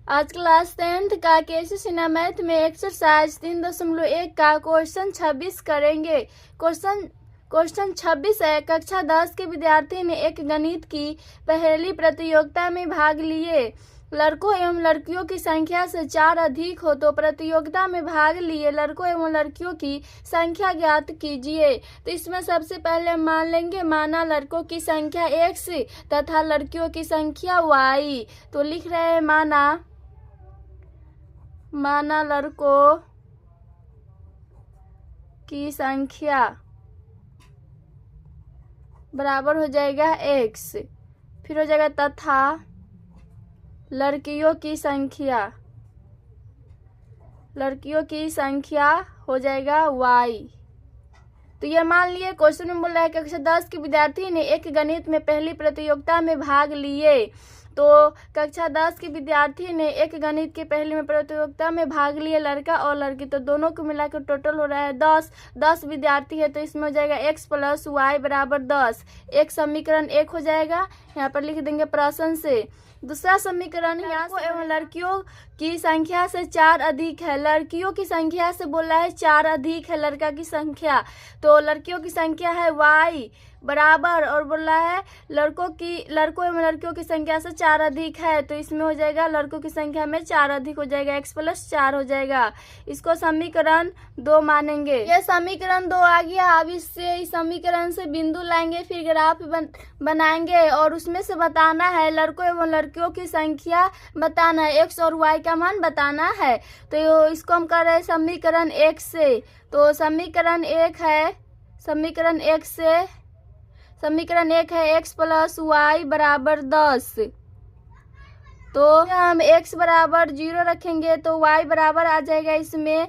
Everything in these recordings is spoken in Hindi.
आज क्लास 10th का केसी सिन्हा मैथ में एक्सरसाइज 3.1 का क्वेश्चन 26 करेंगे। क्वेश्चन 26 है। कक्षा 10 के विद्यार्थी ने एक गणित की पहेली प्रतियोगिता में भाग लिए। लड़कों एवं लड़कियों की संख्या से 4 अधिक हो तो प्रतियोगिता में भाग लिए लड़कों एवं लड़कियों की संख्या ज्ञात कीजिए। तो इसमें सबसे पहले हम मान लेंगे, माना लड़कों की संख्या x तथा लड़कियों की संख्या y। तो लिख रहे हैं माना लड़कों की संख्या बराबर हो जाएगा x, फिर हो जाएगा तथा लड़कियों की संख्या हो जाएगा y। तो ये मान लिए क्वेश्चन में बोल रहा है कक्षा 10 के विद्यार्थी ने एक गणित में पहली प्रतियोगिता में भाग लिए। तो कक्षा 10 के विद्यार्थी ने एक गणित के पहली में प्रतियोगिता में भाग लिए, लड़का और लड़की, तो दोनों को मिलाकर टोटल हो रहा है 10 विद्यार्थी है। तो इसमें हो जाएगा x + y बराबर 10। एक समीकरण 1 हो जाएगा, यहाँ पर लिख देंगे प्रश्न से। दूसरा समीकरण, लड़कों एवं लड़कियों की संख्या से 4 अधिक है। लड़कियों की संख्या से बोला है 4 अधिक है लड़का की संख्या, तो लड़कियों की संख्या है y बराबर, और बोला है लड़कों एवं लड़कियों की संख्या से 4 अधिक है। तो इसमें हो जाएगा लड़कों की संख्या में 4 अधिक हो जाएगा, x + 4 हो जाएगा। इसको समीकरण 2 मानेंगे। ये समीकरण 2 आ गया। अब इस समीकरण से बिंदु लाएंगे, फिर ग्राफ बनाएंगे और उसमें से बताना है लड़कों एवं लड़कियों की संख्या बताना है, x और y का मान बताना है। तो इसको हम कर रहे हैं समीकरण 1 से। तो समीकरण 1 है x + y बराबर 10। तो हम x बराबर 0 रखेंगे तो y बराबर आ जाएगा, इसमें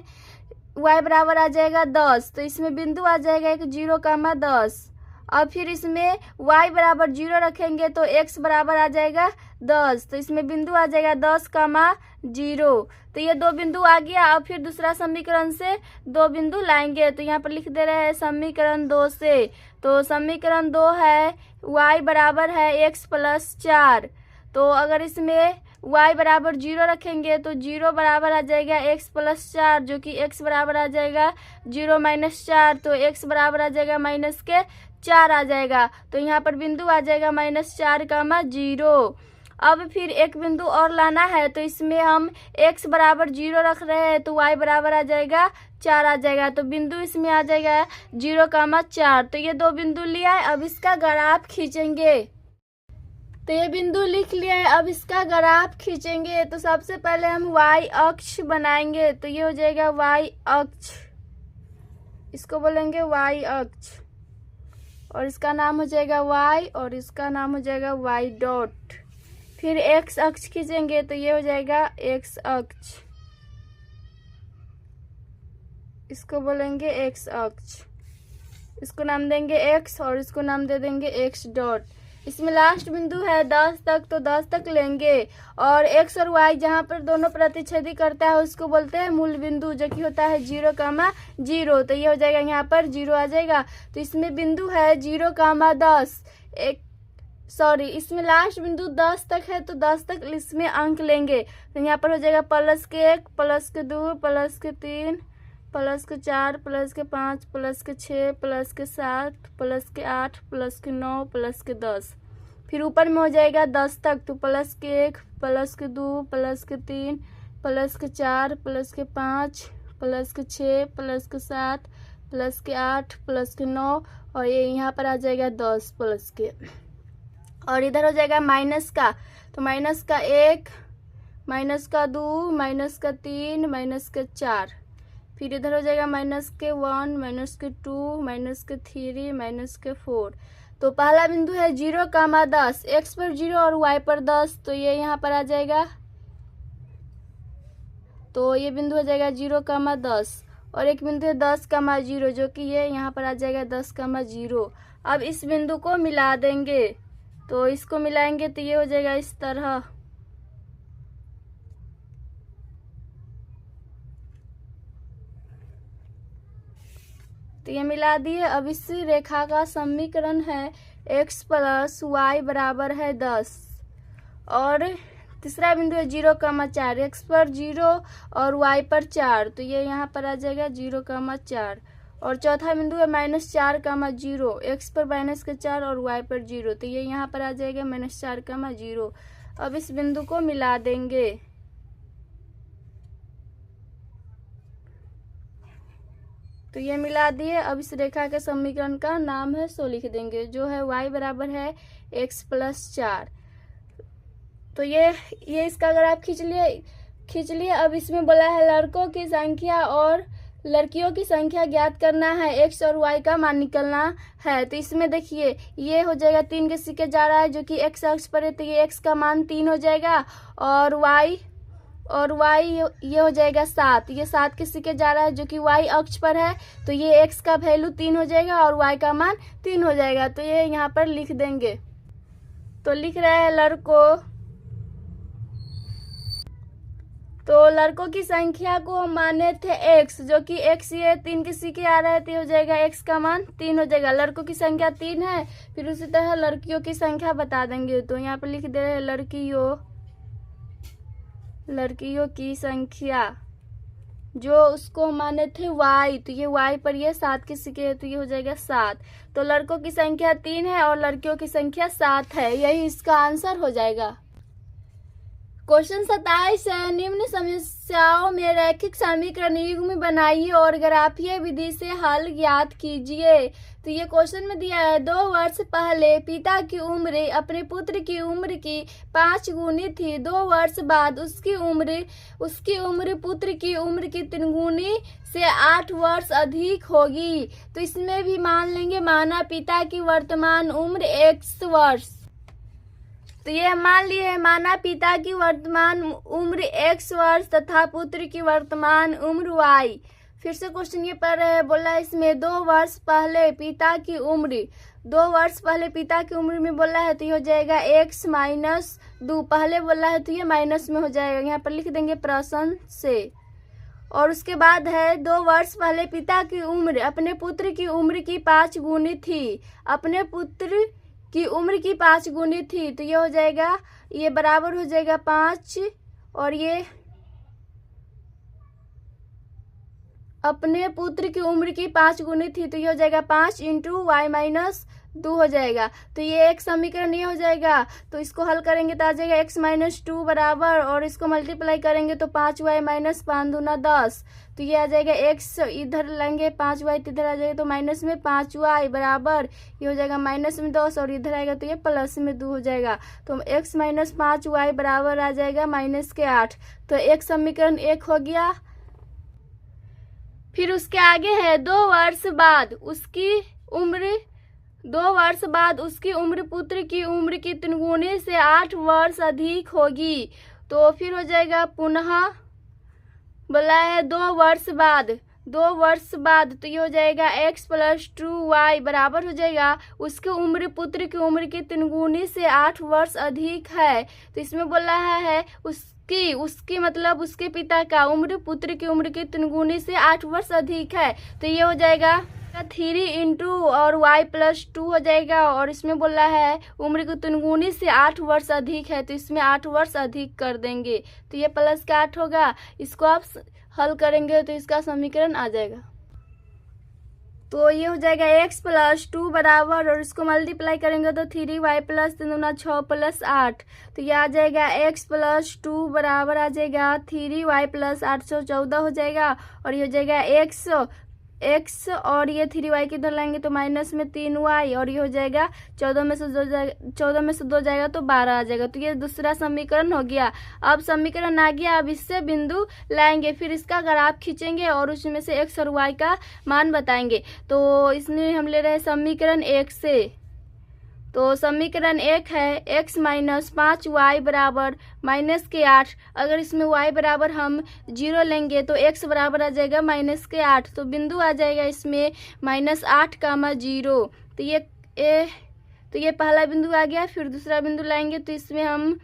y बराबर आ जाएगा 10। तो इसमें बिंदु आ जाएगा 0,10। अब फिर इसमें y बराबर 0 रखेंगे तो x बराबर आ जाएगा 10। तो इसमें बिंदु आ जाएगा 10,0। तो ये 2 बिंदु आ गया। अब फिर दूसरा समीकरण से 2 बिंदु लाएंगे, तो यहाँ पर लिख दे रहे हैं समीकरण 2 से। तो समीकरण 2 है y बराबर है x + 4। तो अगर इसमें y बराबर 0 रखेंगे तो 0 बराबर आ जाएगा x + 4, जो कि x बराबर आ जाएगा 0 - 4। तो x बराबर आ जाएगा -4 आ जाएगा। तो यहाँ पर बिंदु आ जाएगा -4,0। अब फिर एक बिंदु और लाना है, तो इसमें हम x बराबर 0 रख रहे हैं तो y बराबर आ जाएगा 4 आ जाएगा। तो बिंदु इसमें आ जाएगा 0,4। तो ये 2 बिंदु लिया है। अब इसका ग्राफ खींचेंगे। तो ये बिंदु लिख लिया है, अब इसका ग्राफ खींचेंगे। तो सबसे पहले हम y अक्ष बनाएंगे। तो ये हो जाएगा y अक्ष, इसको बोलेंगे y अक्ष, और इसका नाम हो जाएगा y और इसका नाम हो जाएगा y डॉट। फिर x अक्ष खींचेंगे तो ये हो जाएगा x अक्ष, इसको बोलेंगे x अक्ष, इसको नाम देंगे x और इसको नाम दे देंगे x डॉट। इसमें लास्ट बिंदु है 10 तक, तो 10 तक लेंगे, और x और y जहाँ पर दोनों प्रतिच्छेदी करता है उसको बोलते हैं मूल बिंदु, जो कि होता है 0,0। तो ये हो जाएगा यहाँ पर 0 आ जाएगा। तो इसमें बिंदु है 0,10। इसमें लास्ट बिंदु 10 तक है, तो 10 तक इसमें अंक लेंगे। तो यहाँ पर हो जाएगा +1 +2 +3 +4 +5 +6 +7 +8 +9 +10। फिर ऊपर में हो जाएगा 10 तक, तो +1 +2 +3 +4 +5 +6 +7 +8 +9, और ये यहाँ पर आ जाएगा 10 +के। और इधर हो जाएगा माइनस का, तो -1 -2 -3 -4। फिर इधर हो जाएगा -1 -2 -3 -4। तो पहला बिंदु है 0,10, x पर 0 और y पर 10, तो ये यहाँ पर आ जाएगा। तो ये बिंदु हो जाएगा 0,10, और एक बिंदु है 10,0, जो कि ये यहाँ पर आ जाएगा 10,0। अब इस बिंदु को मिला देंगे, तो इसको मिलाएंगे तो ये हो जाएगा इस तरह। तो ये मिला दिए। अब इस रेखा का समीकरण है x + y बराबर है 10, और तीसरा बिंदु है 0,4, एक्स पर 0 और वाई पर 4, तो ये यहाँ पर आ जाएगा 0,4। और चौथा बिंदु है -4,0, एक्स पर -4 और वाई पर 0, तो ये यहाँ पर आ जाएगा -4,0। अब इस बिंदु को मिला देंगे, तो ये मिला दिए। अब इस रेखा के समीकरण का नाम है सो लिख देंगे, जो है y बराबर है x + 4। तो ये इसका अगर आप खींच लिए। अब इसमें बोला है लड़कों की संख्या और लड़कियों की संख्या ज्ञात करना है, x और y का मान निकलना है। तो इसमें देखिए ये हो जाएगा 3 के सिक्के जा रहा है जो कि x अक्ष पर है, तो ये x का मान 3 हो जाएगा और y ये हो जाएगा 7। ये 7 के सिक्के जा रहा है जो कि y अक्ष पर है, तो ये x का वैल्यू 3 हो जाएगा और y का मान 3 हो जाएगा। तो ये यहाँ पर लिख देंगे। तो लिख रहे हैं लड़कों की संख्या को हम माने थे x, जो कि x ये 3 के सिक्के आ रहे थे, हो जाएगा x का मान 3 हो जाएगा। लड़कों की संख्या 3 है। फिर उसी तरह लड़कियों की संख्या बता देंगे, तो यहाँ पर लिख दे रहे हैं लड़कियों की संख्या, जो उसको माने थे y, तो ये y पर ये 7 के सिक्के है, तो ये हो जाएगा 7। तो लड़कों की संख्या 3 है और लड़कियों की संख्या 7 है, यही इसका आंसर हो जाएगा। क्वेश्चन 27 है, निम्न समस्याओं में रैखिक समीकरण युग्म बनाइए और ग्राफीय विधि से हल ज्ञात कीजिए। तो ये क्वेश्चन में दिया है 2 वर्ष पहले पिता की उम्र अपने पुत्र की उम्र की 5 गुनी थी। 2 वर्ष बाद उसकी उम्र पुत्र की उम्र की 3 गुनी से 8 वर्ष अधिक होगी। तो इसमें भी मान लेंगे माना पिता की वर्तमान उम्र x वर्ष, तो ये मान लिए माना पिता की वर्तमान उम्र x वर्ष तथा पुत्र की वर्तमान उम्र y। फिर से क्वेश्चन ये पढ़ रहे हैं, बोला इसमें 2 वर्ष पहले पिता की उम्र, 2 वर्ष पहले पिता की उम्र में बोला है, तो ये हो जाएगा x - 2, पहले बोला है तो ये माइनस में हो जाएगा, यहाँ पर लिख देंगे प्रश्न से। और उसके बाद है 2 वर्ष पहले पिता की उम्र अपने पुत्र की उम्र की 5 गुनी थी, अपने पुत्र की उम्र की 5 गुनी थी, तो ये हो जाएगा, ये बराबर हो जाएगा 5 और ये अपने पुत्र की उम्र की 5 गुनी थी, तो ये हो जाएगा 5 × y - 2 हो जाएगा। तो ये एक समीकरण ये हो जाएगा। तो इसको हल करेंगे तो आ जाएगा x - 2 बराबर, और इसको मल्टीप्लाई करेंगे तो 5y - 5 दूना 10, तो ये आ जाएगा x इधर लेंगे 5y इधर आ जाएगा, तो माइनस में 5y बराबर ये हो जाएगा माइनस में 10 और इधर आएगा तो ये प्लस में 2 हो जाएगा। तो x - 5y बराबर आ जाएगा -8। तो एक समीकरण 1 हो गया। फिर उसके आगे है 2 वर्ष बाद उसकी उम्र पुत्र की उम्र की 3 गुनी से 8 वर्ष अधिक होगी। तो फिर हो जाएगा पुनः बोला है 2 वर्ष बाद, तो ये हो जाएगा x + 2y बराबर हो जाएगा उसकी उम्र पुत्र की उम्र की 3 गुनी से 8 वर्ष अधिक है। तो इसमें बोला है उसकी मतलब उसके पिता का उम्र पुत्र की उम्र की 3 गुनी से 8 वर्ष अधिक है, तो ये हो जाएगा 3 × और y + 2 हो जाएगा। और इसमें बोला है उम्र की 3 गुनी से 8 वर्ष अधिक है, तो इसमें 8 वर्ष अधिक कर देंगे, तो ये प्लस का 8 होगा। इसको आप हल करेंगे तो इसका समीकरण आ जाएगा। तो ये हो जाएगा x + 2 बराबर, और इसको मल्टीप्लाई करेंगे तो 3y + 3 दूना 6 + 8, तो ये आ जाएगा x + 2 बराबर आ जाएगा 3y + 8 14 हो जाएगा। और ये हो जाएगा x और ये 3y किधर लाएंगे तो माइनस में 3y, और ये हो जाएगा 14 में से 2 जाएगा तो 12 आ जाएगा। तो ये दूसरा समीकरण हो गया। अब समीकरण आ गया, अब इससे बिंदु लाएंगे, फिर इसका ग्राफ खींचेंगे और उसमें से x और y का मान बताएंगे। तो इसमें हम ले रहे हैं समीकरण 1 से। तो समीकरण 1 है x - 5y बराबर -8। अगर इसमें y बराबर हम 0 लेंगे तो x बराबर आ जाएगा -8, तो बिंदु आ जाएगा इसमें -8,0। तो ये पहला बिंदु आ गया। फिर दूसरा बिंदु लाएंगे तो इसमें हम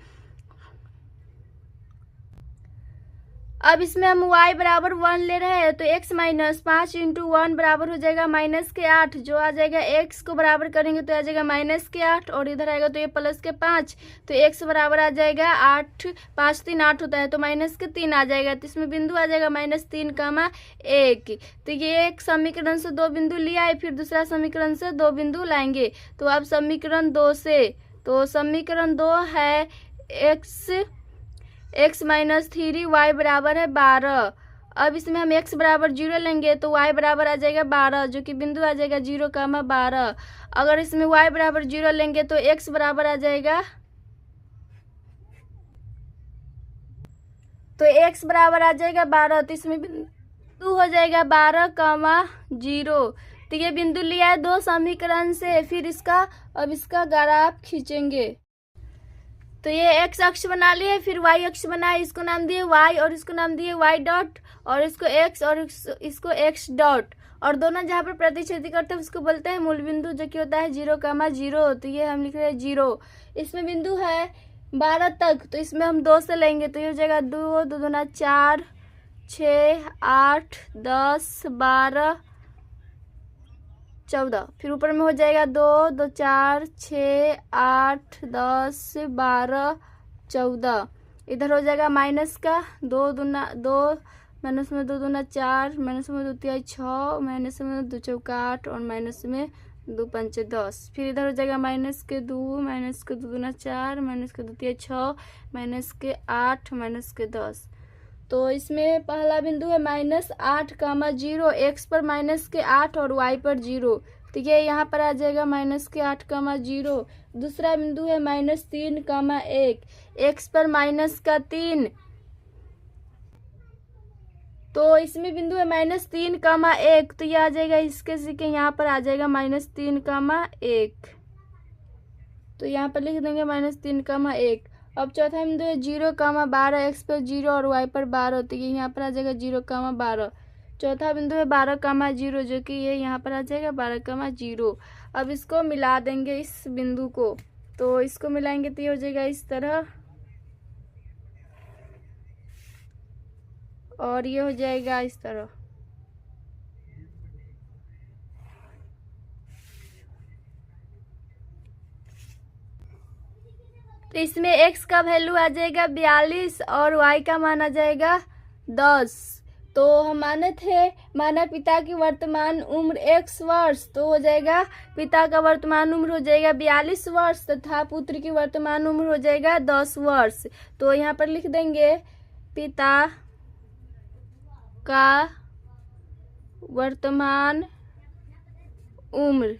अब इसमें हम y बराबर 1 ले रहे हैं, तो x माइनस 5 इंटू 1 बराबर हो जाएगा माइनस के 8, जो आ जाएगा x को बराबर करेंगे तो आ जाएगा माइनस के 8, और इधर आएगा तो ये प्लस के 5, तो x बराबर आ जाएगा 8, 5 3 8 होता है, तो माइनस के 3 आ जाएगा। तो इसमें बिंदु आ जाएगा -3, 1। तो ये एक समीकरण से 2 बिंदु लिया है, फिर दूसरा समीकरण से 2 बिंदु लाएंगे। तो अब समीकरण 2 से, तो समीकरण 2 है x माइनस 3 y बराबर है 12। अब इसमें हम x बराबर 0 लेंगे तो y बराबर आ जाएगा 12, जो कि बिंदु आ जाएगा 0, 12। अगर इसमें y बराबर 0 लेंगे तो x बराबर आ जाएगा, तो x बराबर आ जाएगा 12, तो इसमें बिंदु हो जाएगा 12, 0। तो ये बिंदु लिया है 2 समीकरण से, फिर अब इसका ग्राफ खींचेंगे। तो ये x अक्ष बना लिए, फिर y अक्ष बनाए, इसको नाम दिए y और इसको नाम दिए y डॉट, और इसको x और इसको x डॉट, और दोनों जहाँ पर प्रतिच्छेदी करते हैं उसको बोलते हैं मूल बिंदु, जो कि होता है 0, 0। तो ये हम लिख रहे हैं 0। इसमें बिंदु है 12 तक, तो इसमें हम 2 से लेंगे, तो ये हो जाएगा 2, 2 दूना 4, 6, 8, 10, 12, 14। फिर ऊपर में हो जाएगा 2, 2 4, 6, 8, 10, 12, 14। इधर हो जाएगा माइनस का 2 दूना 2, माइनस में 2 दूना 4, माइनस में 2 तिहाई 6, माइनस में 2 चौका 8, और माइनस में 2 पंचे 10। फिर इधर हो जाएगा माइनस के 2, माइनस के 2 दूना 4, माइनस के 2 तिहाई 6, माइनस के 8, माइनस के 10। तो इसमें पहला बिंदु है -8, 0, x पर माइनस के 8 और y पर 0, तो ये यहाँ पर आ जाएगा -8, 0। दूसरा बिंदु है -3, 1, x पर माइनस का 3, तो इसमें बिंदु है -3, 1, तो ये आ जाएगा इसके सीखे यहाँ पर आ जाएगा -3, 1, तो यहाँ पर लिख देंगे -3, 1। अब चौथा बिंदु है 0, 12, x पर 0 और y पर 12, तो ये यहाँ पर आ जाएगा 0, 12। चौथा बिंदु है 12, 0, जो कि ये यहाँ पर आ जाएगा 12, 0। अब इसको मिला देंगे इस बिंदु को, तो इसको मिलाएंगे तो ये हो जाएगा इस तरह, और ये हो जाएगा इस तरह। तो इसमें x का वैल्यू आ जाएगा 42 और y का मान आ जाएगा 10। तो हम माना पिता की वर्तमान उम्र x वर्ष, तो हो जाएगा पिता का वर्तमान उम्र हो जाएगा 42 वर्ष तथा पुत्र की वर्तमान उम्र हो जाएगा 10 वर्ष। तो यहाँ पर लिख देंगे पिता का वर्तमान उम्र,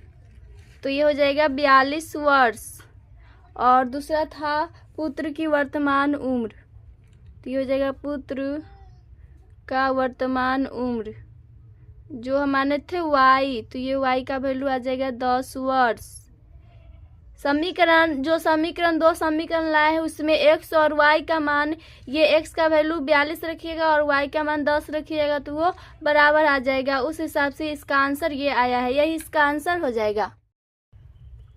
तो ये हो जाएगा 42 वर्ष, और दूसरा था पुत्र की वर्तमान उम्र, तो ये हो जाएगा पुत्र का वर्तमान उम्र, जो हम माने थे y, तो ये y का वैल्यू आ जाएगा 10 वर्ष। समीकरण 2 समीकरण लाए हैं, उसमें x और y का मान, ये x का वैल्यू 42 रखिएगा और y का मान 10 रखिएगा, तो वो बराबर आ जाएगा। उस हिसाब से इसका आंसर ये आया है, यही इसका आंसर हो जाएगा।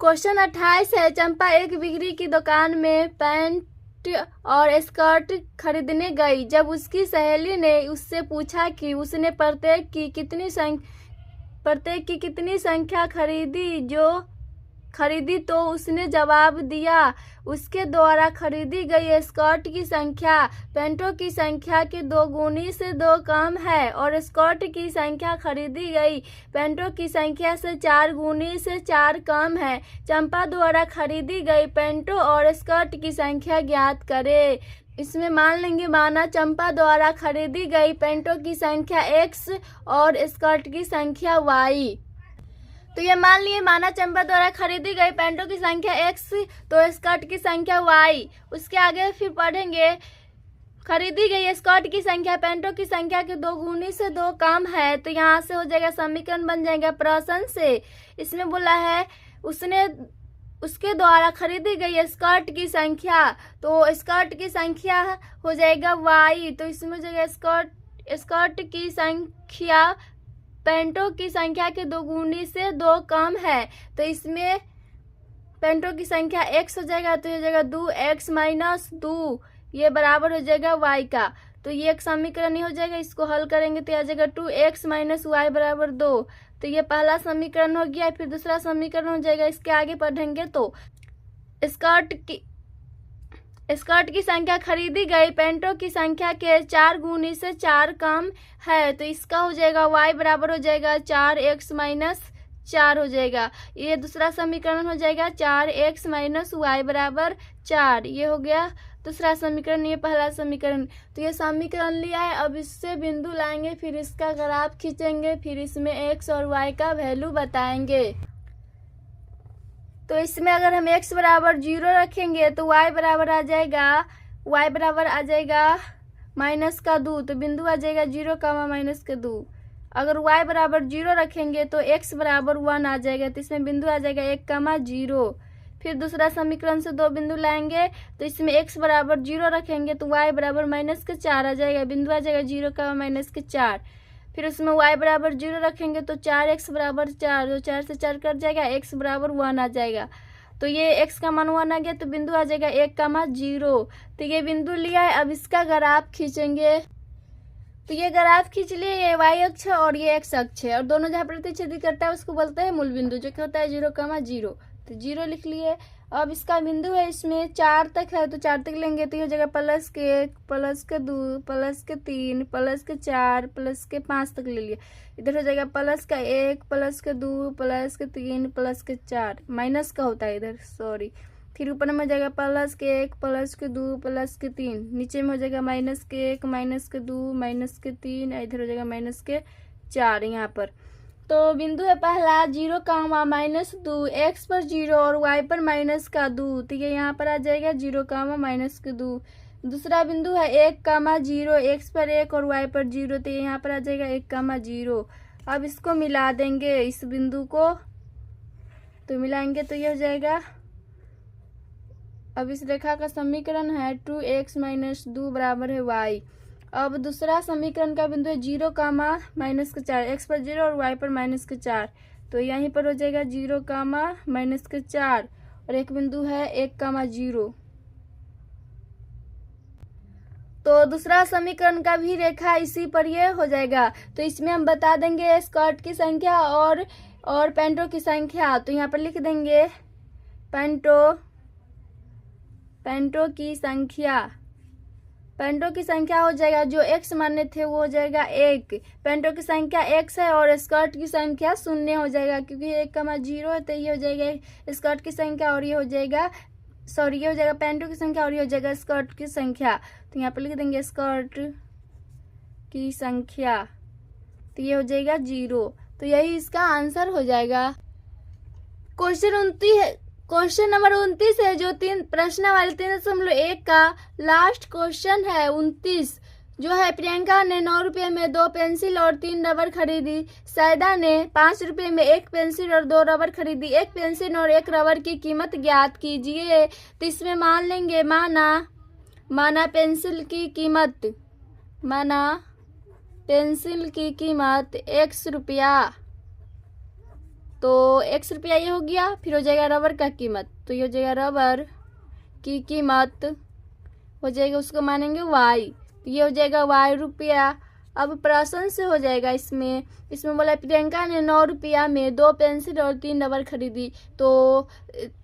क्वेश्चन 28 है, चंपा एक बिक्री की दुकान में पैंट और स्कर्ट खरीदने गई। जब उसकी सहेली ने उससे पूछा कि उसने प्रत्येक की कितनी संख्या खरीदी, तो उसने जवाब दिया उसके द्वारा खरीदी गई स्कर्ट की संख्या पैंटों की संख्या के 2 गुनी से 2 कम है, और स्कर्ट की संख्या खरीदी गई पैंटों की संख्या से 4 गुनी से 4 कम है। चंपा द्वारा खरीदी गई पैंटों और स्कर्ट की संख्या ज्ञात करे। इसमें मान लेंगे माना चंपा द्वारा खरीदी गई पैंटों की संख्या x और स्कर्ट की संख्या y। तो ये मान लिए माना चंपा द्वारा खरीदी गई पैंटों की संख्या x तो स्कर्ट की संख्या y। उसके आगे फिर पढ़ेंगे खरीदी गई स्कर्ट की संख्या पैंटों की संख्या के 2 गुनी से 2 कम है, तो यहाँ से हो जाएगा समीकरण बन जाएगा प्रश्न से। इसमें बोला है उसके द्वारा खरीदी गई स्कर्ट की संख्या, तो स्कर्ट की संख्या हो जाएगा y, तो इसमें हो जाएगा स्कर्ट की संख्या पैंटों की संख्या के 2 गुनी से 2 कम है, तो इसमें पैंटों की संख्या x हो जाएगा, तो हो जाएगा 2x - 2, ये बराबर हो जाएगा y का। तो ये एक समीकरण ही हो जाएगा। इसको हल करेंगे तो आ जाएगा 2x माइनस वाई बराबर 2। तो ये पहला समीकरण हो गया। फिर दूसरा समीकरण हो जाएगा, इसके आगे पढ़ेंगे तो स्कर्ट की संख्या खरीदी गई पैंटों की संख्या के 4 गुने से 4 कम है। तो इसका हो जाएगा y बराबर हो जाएगा 4x माइनस 4 हो जाएगा। ये दूसरा समीकरण हो जाएगा 4x माइनस वाई बराबर 4। ये हो गया दूसरा समीकरण, ये पहला समीकरण। तो ये समीकरण लिया है। अब इससे बिंदु लाएंगे, फिर इसका ग्राफ खींचेंगे, फिर इसमें x और y का वैल्यू बताएंगे। तो इसमें अगर हम x बराबर 0 रखेंगे तो y बराबर आ जाएगा माइनस का 2। तो बिंदु आ जाएगा 0 कामा माइनस का 2। अगर y बराबर 0 रखेंगे तो x बराबर 1 आ जाएगा। तो इसमें बिंदु आ जाएगा 1 कामा 0। फिर दूसरा समीकरण से 2 बिंदु लाएंगे, तो इसमें x बराबर 0 रखेंगे तो y बराबर माइनस के 4 आ जाएगा। बिंदु आ जाएगा 0 कामा माइनस के 4। फिर उसमें y बराबर 0 रखेंगे तो 4x बराबर 4, तो 4 से 4 कट जाएगा, x बराबर 1 आ जाएगा। तो ये x का मान 1 आ गया, तो बिंदु आ जाएगा 1 कामा 0। तो ये बिंदु लिया है। अब इसका ग्राफ खींचेंगे। तो ये ग्राफ खींच लिए, ये y अक्ष है और ये x अक्ष है, और दोनों जहाँ प्रतिच्छेदी करता है उसको बोलते हैं मूल बिंदु, जो कि होता है 0 कामा 0। तो 0 लिख लिए। अब इसका बिंदु है, इसमें 4 तक है, तो 4 तक लेंगे तो ये हो जाएगा प्लस के 1, प्लस के 2, प्लस के 3, प्लस के 4, प्लस के 5 तक ले लिए। इधर हो जाएगा प्लस का 1, प्लस के 2, प्लस के 3, प्लस के 4, माइनस का होता है इधर, सॉरी। फिर ऊपर में हो जाएगा प्लस के 1, प्लस के 2, प्लस के 3, नीचे में हो जाएगा माइनस के 1, माइनस के 2, माइनस के 3, इधर हो जाएगा माइनस के 4 यहाँ पर। तो बिंदु है पहला 0 कामा माइनस 2, x पर 0 और y पर माइनस का 2। तो ये यहाँ पर आ जाएगा 0 कामा माइनस के 2। दूसरा बिंदु है 1 कामा 0, x पर 1 और y पर 0। तो ये यहाँ पर आ जाएगा 1 कामा 0। अब इसको मिला देंगे इस बिंदु को, तो मिलाएंगे तो ये हो जाएगा। अब इस रेखा का समीकरण है 2x माइनस 2 बराबर है y। अब दूसरा समीकरण का बिंदु है 0 कामा माइनस के 4, x पर 0 और y पर माइनस के 4। तो यहीं पर हो जाएगा 0 कामा माइनस के 4, और एक बिंदु है 1 कामा 0। तो दूसरा समीकरण का भी रेखा इसी पर ये हो जाएगा। तो इसमें हम बता देंगे स्कर्ट की संख्या और पैंटों की संख्या। तो यहाँ पर लिख देंगे पैंटों की संख्या हो जाएगा, जो x माने थे वो हो जाएगा 1। पैंटों की संख्या x है और स्कर्ट की संख्या 0 हो जाएगा, क्योंकि 1 कामा 0 है। तो ये हो जाएगा स्कर्ट की संख्या और ये हो जाएगा, सॉरी, ये हो जाएगा पैंटों की संख्या और ये हो जाएगा स्कर्ट की संख्या। तो यहाँ पर लिख देंगे स्कर्ट की संख्या, तो ये हो जाएगा 0। तो यही इसका आंसर हो जाएगा। क्वेश्चन नंबर 29 है, जो प्रश्न वाले 3.1 का लास्ट क्वेश्चन है 29, जो है प्रियंका ने 9 रुपये में 2 पेंसिल और 3 रबर खरीदी। सैदा ने 5 रुपये में 1 पेंसिल और 2 रबर खरीदी। 1 पेंसिल और 1 रबर की कीमत ज्ञात कीजिए। तो इसमें मान लेंगे, माना पेंसिल की कीमत x रुपया, तो x रुपया ये हो गया। फिर हो जाएगा रबर का कीमत, तो ये हो जाएगा रबर की कीमत हो जाएगा, उसको मानेंगे y, तो ये हो जाएगा y रुपया। अब प्रश्न से हो जाएगा, इसमें बोला प्रियंका ने 9 रुपया में 2 पेंसिल और 3 रबर खरीदी। तो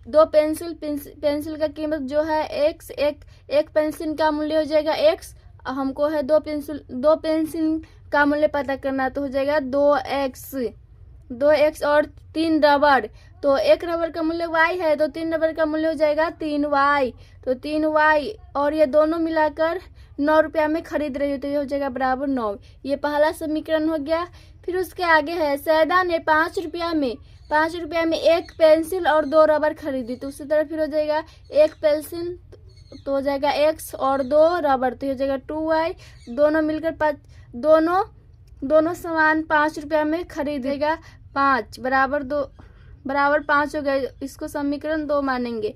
2 पेंसिल का कीमत जो है x, एक पेंसिल का मूल्य हो जाएगा x। हमको है 2 पेंसिल का मूल्य पता करना, तो हो जाएगा 2x और 3 रबर, तो 1 रबर का मूल्य y है, तो 3 रबर का मूल्य हो जाएगा 3y। तो 3y और ये दोनों मिलाकर 9 रुपया में खरीद रही हो, तो ये हो जाएगा बराबर 9। ये पहला समीकरण हो गया। फिर उसके आगे है सैदा ने 5 रुपया में 1 पेंसिल और 2 रबर खरीदी। तो उसी तरह फिर हो जाएगा 1 पेंसिल तो हो जाएगा x और 2 रबर, तो हो जाएगा 2y। दोनों मिलकर दोनों सामान 5 रुपया में खरीदेगा। 5 बराबर 5 हो गए, इसको समीकरण 2 मानेंगे।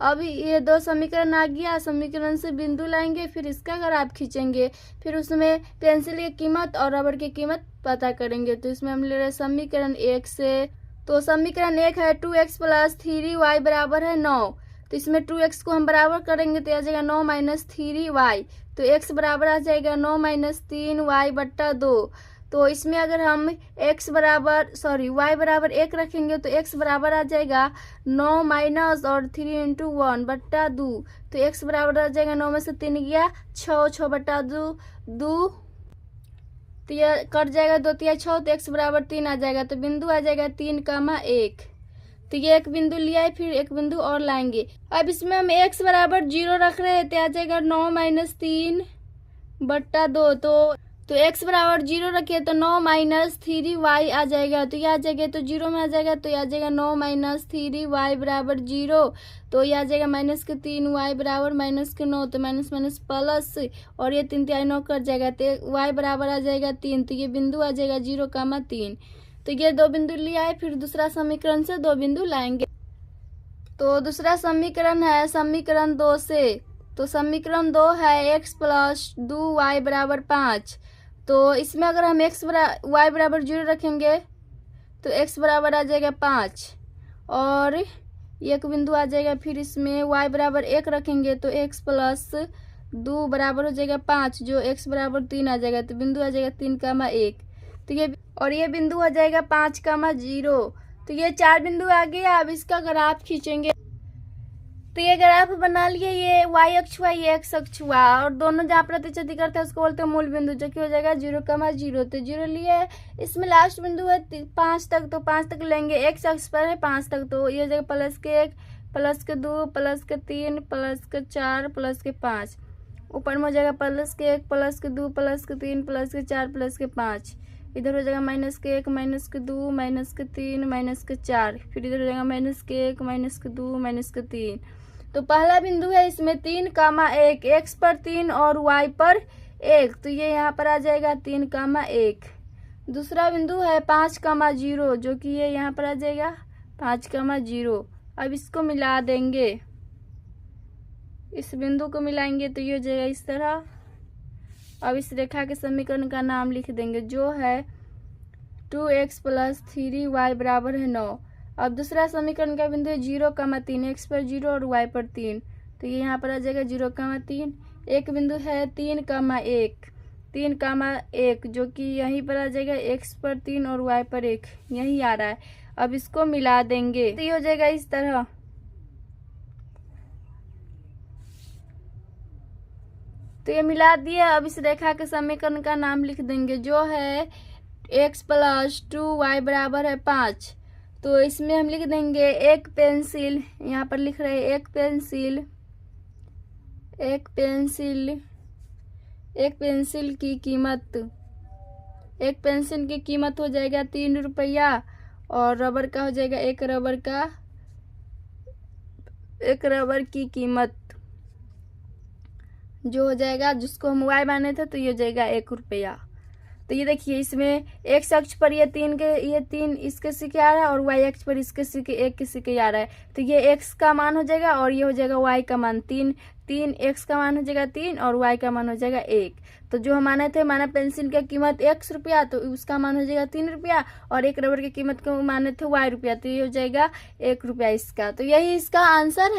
अब ये 2 समीकरण आ गया, समीकरण से बिंदु लाएंगे, फिर इसका ग्राफ खींचेंगे, फिर उसमें पेंसिल की कीमत और रबर की कीमत पता करेंगे। तो इसमें हम ले रहे समीकरण 1 से। तो समीकरण 1 है 2x + 3y बराबर है 9। तो इसमें 2x को हम बराबर करेंगे तो आ जाएगा 9 माइनस 3y। तो x बराबर आ जाएगा 9 माइनस 3y बट्टा 2। तो इसमें अगर हम y बराबर 1 रखेंगे तो x बराबर आ जाएगा 9 माइनस और 3 इंटू 1 बट्टा 2। तो x बराबर आ जाएगा 9 में से 3 गया 6 बट्टा 2 तो यह कट जाएगा 2 तिया 6 तो x बराबर 3 आ जाएगा। तो बिंदु आ जाएगा 3,1। तो ये एक बिंदु लिया है, फिर एक बिंदु और लाएंगे। अब इसमें हम x बराबर 0 रख रहे हैं तो आ जाएगा 9 माइनस 3 बट्टा 2। तो x बराबर 0 रखिए तो 9 माइनस 3y आ जाएगा। तो यह आ जाएगा तो 0 में आ जाएगा तो यह आ जाएगा 9 माइनस 3y बराबर 0। तो यह आ जाएगा माइनस के 3y बराबर माइनस के 9। तो माइनस माइनस प्लस और ये 3 तिहाई 9 कट जाएगा तो y बराबर आ जाएगा 3। तो ये बिंदु आ जाएगा 0,3। तो ये 2 बिंदु लिया है, फिर दूसरा समीकरण से 2 बिंदु लाएंगे। तो दूसरा समीकरण है समीकरण 2 से। तो समीकरण 2 है x प्लस 2y बराबर 5। तो इसमें अगर हम y बराबर 0 रखेंगे तो x बराबर आ जाएगा 5 और एक बिंदु आ जाएगा। फिर इसमें y बराबर 1 रखेंगे तो x प्लस 2 बराबर हो जाएगा 5 जो x बराबर 3 आ जाएगा। तो बिंदु आ जाएगा 3,1। तो ये बिंदु आ जाएगा 5,0। तो ये 4 बिंदु आ गया। अब इसका ग्राफ खींचेंगे। तो ये ग्राफ बना लिए, ये y अक्ष हुआ ये x अक्ष हुआ और दोनों जहाँ प्रतिच्छेदी करते हैं उसको बोलते हैं मूल बिंदु, जो कि हो जाएगा 0,0। तो 0 लिए, इसमें लास्ट बिंदु है 5 तक। तो 5 तक लेंगे, x अक्ष पर है 5 तक। तो ये हो जाएगा प्लस के 1 प्लस के 2 प्लस के 3 प्लस के 4 प्लस के 5। ऊपर में हो जाएगा प्लस के 1 प्लस के 2 प्लस के 3 प्लस के 4 प्लस के 5। इधर हो जाएगा माइनस के 1 माइनस के 2 माइनस के 3 माइनस के 4। फिर इधर हो जाएगा माइनस के 1 माइनस के 2 माइनस के 3। तो पहला बिंदु है इसमें 3,1, x पर 3 और y पर 1। तो ये यहाँ पर आ जाएगा 3,1। दूसरा बिंदु है 5,0 जो कि ये यहाँ पर आ जाएगा 5,0। अब इसको मिला देंगे, इस बिंदु को मिलाएंगे तो ये हो जाएगा इस तरह। अब इस रेखा के समीकरण का नाम लिख देंगे जो है 2x प्लस 3y बराबर है 9। अब दूसरा समीकरण का बिंदु है 0,3, x पर 0 और y पर 3। तो ये यहाँ पर आ जाएगा 0,3। एक बिंदु है 3,1 जो कि यहीं पर आ जाएगा x पर 3 और y पर 1 यही आ रहा है। अब इसको मिला देंगे तो ये हो जाएगा इस तरह। तो ये मिला दिया। अब इस रेखा के समीकरण का नाम लिख देंगे जो है x प्लस 2y बराबर है 5। तो इसमें हम लिख देंगे एक पेंसिल, यहाँ पर लिख रहे हैं एक पेंसिल की कीमत हो जाएगा 3 रुपया और रबर का हो जाएगा एक रबर की कीमत जो हो जाएगा, जिसको हम y माने थे तो ये हो जाएगा 1 रुपया। तो ये देखिए इसमें x अक्ष पर ये 3 इसके सिक्के आ रहा है और y अक्ष पर इसके सिक्के 1 के सिक्के आ रहा है। तो ये x का मान हो जाएगा और ये हो जाएगा y का मान 3 x का मान हो जाएगा 3 और y का मान हो जाएगा 1। तो जो हम माने थे पेंसिल की कीमत 1 रुपया तो उसका मान हो जाएगा 3 रुपया और एक रबर की कीमत को माने थे y रुपया तो ये हो जाएगा 1 रुपया इसका। तो यही इसका आंसर है।